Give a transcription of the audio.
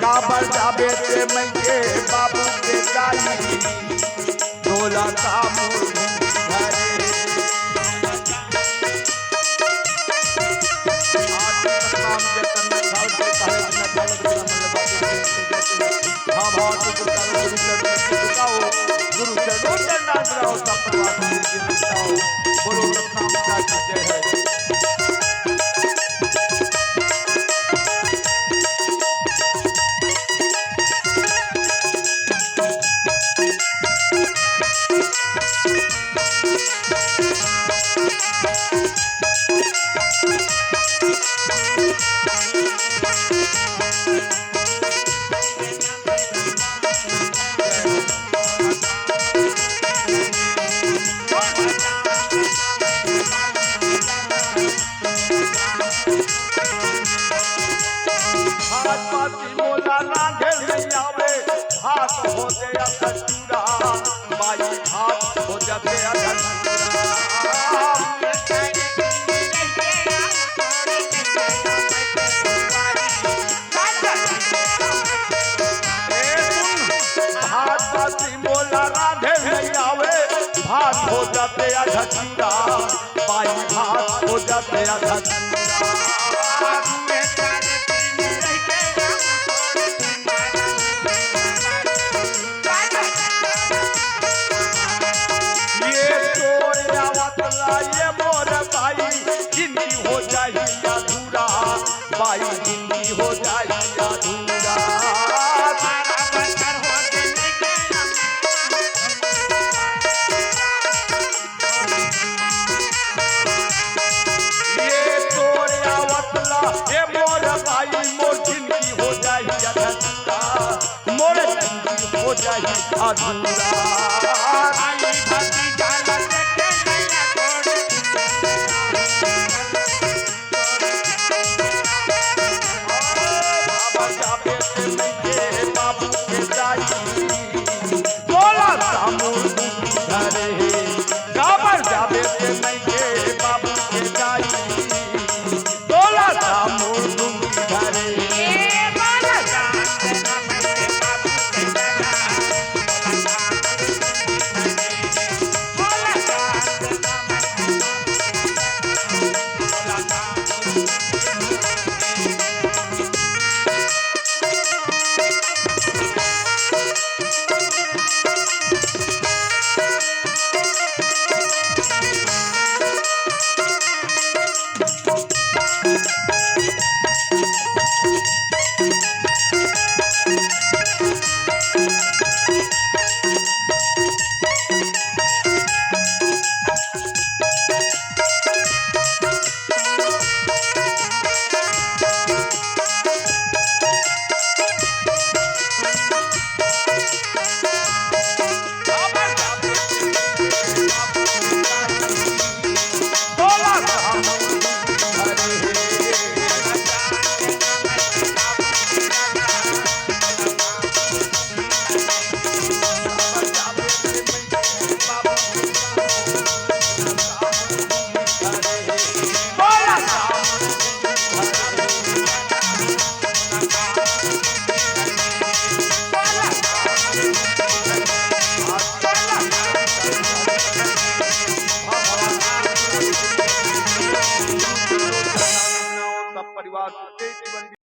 काबर जाबे ते मैं के बाबू के गाई डोला का मुंह धरे आज काम के करना खाओ के पहले दिन चल के हां बहुत गुरु चरणों गुरु चरणों के नाम रहो सब परिवार के बताओ बोलो नाम का जय है। हो जाते अधचूरा बाई भात हो जाते अधचूरा ये चोर आवतला ये मोर भाई जिंदगी हो जाए अधूरा बाई जिंदगी हो जाए अधूरा हो जाए अधूरा बाबू के बोला काबर जाबे मैं के बाबू के बोला घरे परिवार